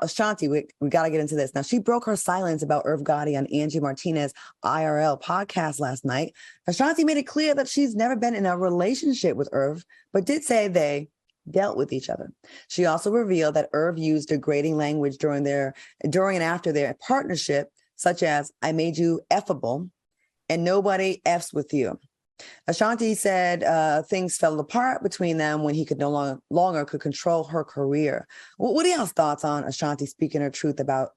Ashanti, we got to get into this. Now, she broke her silence about Irv Gotti on Angie Martinez IRL podcast last night. Ashanti made it clear that she's never been in a relationship with Irv, but did say they dealt with each other. She also revealed that Irv used degrading language during and after their partnership, such as, I made you effable and nobody F's with you. Ashanti said things fell apart between them when he could no longer could control her career. What are y'all's thoughts on Ashanti speaking her truth about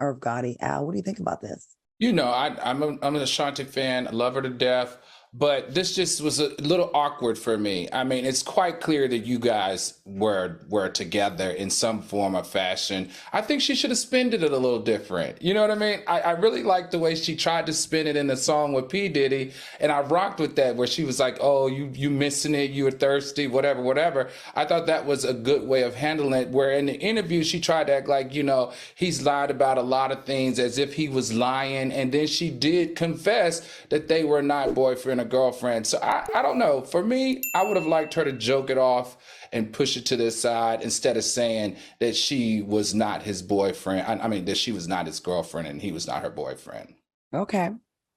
Irv Gotti? Al, what do you think about this? You know, I'm an Ashanti fan. I love her to death. But this just was a little awkward for me. I mean, it's quite clear that you guys were together in some form or fashion. I think she should have spinned it a little different. You know what I mean? I really liked the way she tried to spin it in the song with P. Diddy, and I rocked with that, where she was like, oh, you missing it, you were thirsty, whatever. I thought that was a good way of handling it, where in the interview, she tried to act like, you know, he's lied about a lot of things as if he was lying, and then she did confess that they were not boyfriend or girlfriend. So I don't know. For me, I would have liked her to joke it off and push it to the side instead of saying that she was not his boyfriend. I mean, that she was not his girlfriend and he was not her boyfriend. Okay.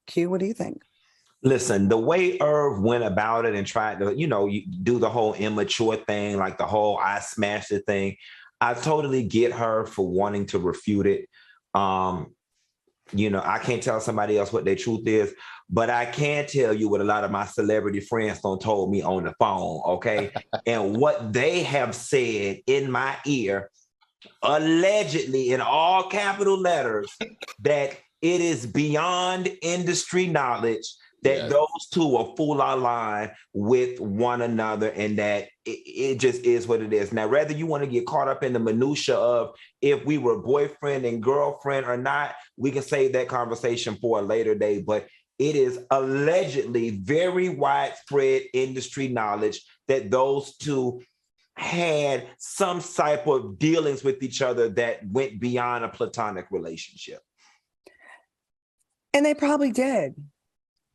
Q, what do you think? Listen, the way Irv went about it and tried to, you do the whole immature thing, like the whole I smashed it thing, I totally get her for wanting to refute it. I can't tell somebody else what their truth is, but I can tell you what a lot of my celebrity friends don't told me on the phone, okay? And what they have said in my ear, allegedly in all capital letters, that it is beyond industry knowledge that those two are full aligned with one another, and that it just is what it is. Now, whether you want to get caught up in the minutia of if we were boyfriend and girlfriend or not, we can save that conversation for a later day. But it is allegedly very widespread industry knowledge that those two had some type of dealings with each other that went beyond a platonic relationship. And they probably did.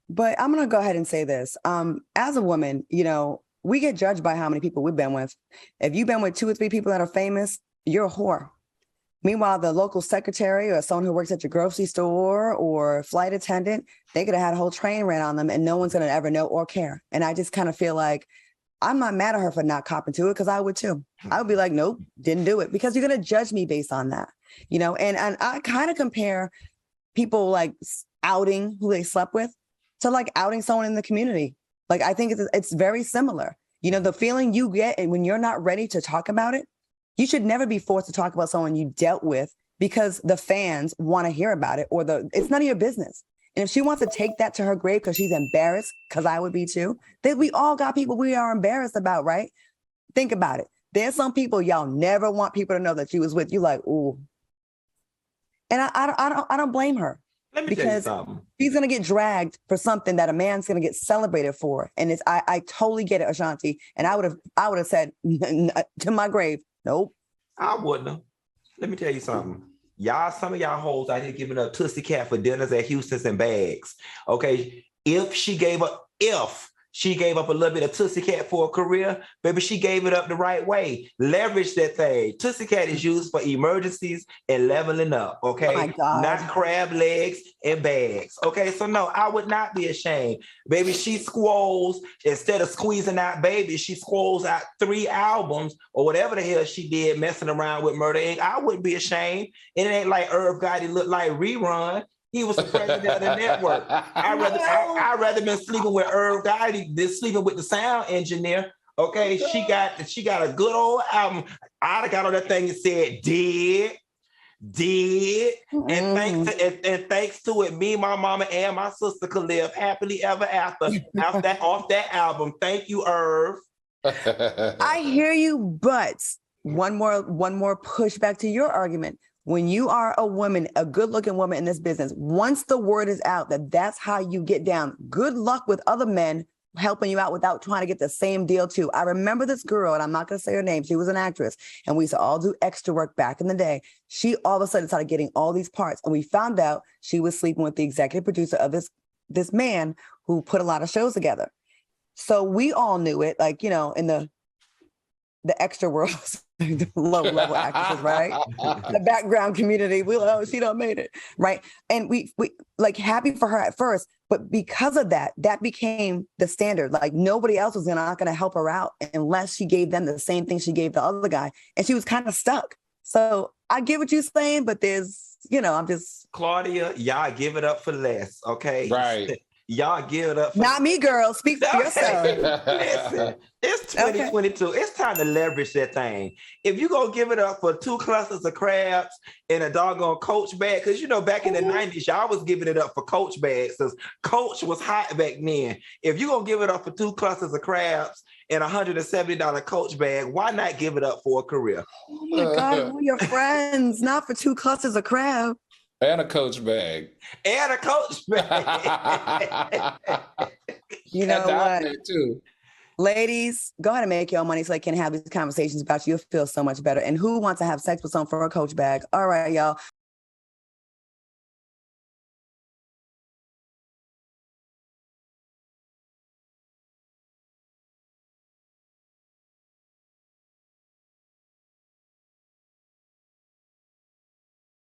But I'm going to go ahead and say this. As a woman, we get judged by how many people we've been with. If you've been with 2 or 3 people that are famous, you're a whore. Meanwhile, the local secretary or someone who works at your grocery store or flight attendant, they could have had a whole train ran on them and no one's going to ever know or care. And I just kind of feel like I'm not mad at her for not copping to it, because I would too. I would be like, nope, didn't do it, because you're going to judge me based on that. And I kind of compare people like outing who they slept with to like outing someone in the community. Like, I think it's very similar. The feeling you get when you're not ready to talk about it, you should never be forced to talk about someone you dealt with because the fans want to hear about it, or it's none of your business. And if she wants to take that to her grave because she's embarrassed, because I would be too, then we all got people we are embarrassed about, right? Think about it. There's some people y'all never want people to know that you was with. You like, ooh. And I don't blame her. Let me tell you something. She's going to get dragged for something that a man's going to get celebrated for. And I totally get it, Ashanti. And I would have said to my grave, nope. I wouldn't have. Let me tell you something. Some of y'all hoes out here giving up Tootsie Cat for dinners at Houston's and bags. Okay. If she gave up a little bit of Tootsie Cat for a career, baby, she gave it up the right way. Leverage that thing. Tootsie Cat is used for emergencies and leveling up, okay? Oh my God. Not crab legs and bags, okay? So no, I would not be ashamed. Baby, she squalls, instead of squeezing out babies, she squalls out 3 albums or whatever the hell she did messing around with Murder Inc. I wouldn't be ashamed. And it ain't like Irv Gotti looked like Rerun. He was the president of the network. I'd rather been sleeping with Irv Gotti than sleeping with the sound engineer. Okay, she got a good old album. I'd have got on that thing and said, did. And thanks to it, me, my mama, and my sister could live happily ever after off that album. Thank you, Irv. I hear you, but one more pushback to your argument. When you are a woman, a good-looking woman in this business, once the word is out that that's how you get down, good luck with other men helping you out without trying to get the same deal too. I remember this girl, and I'm not going to say her name. She was an actress, and we used to all do extra work back in the day. She all of a sudden started getting all these parts, and we found out she was sleeping with the executive producer of this man who put a lot of shows together. So we all knew it, like, in the the extra world, the low level actresses, right? The background community, we like, oh, she done made it, right? And we like happy for her at first, but because of that, that became the standard. Like nobody else was not going to help her out unless she gave them the same thing she gave the other guy, and she was kind of stuck. So I get what you're saying, but there's, I'm just Claudia, y'all give it up for less, okay? Right. Y'all give it up for not me, girl. Speak for yourself. Listen, it's 2022. Okay. It's time to leverage that thing. If you gonna give it up for 2 clusters of crabs and a doggone Coach bag, because back in the 90s, y'all was giving it up for Coach bags, because Coach was hot back then. If you gonna give it up for 2 clusters of crabs and $170 Coach bag, why not give it up for a career? Oh my God, we're your friends, not for 2 clusters of crab. And a Coach bag. And a Coach bag. You know what? Too. Ladies, go ahead and make your money so I can have these conversations about you. You'll feel so much better. And who wants to have sex with someone for a Coach bag? All right, y'all.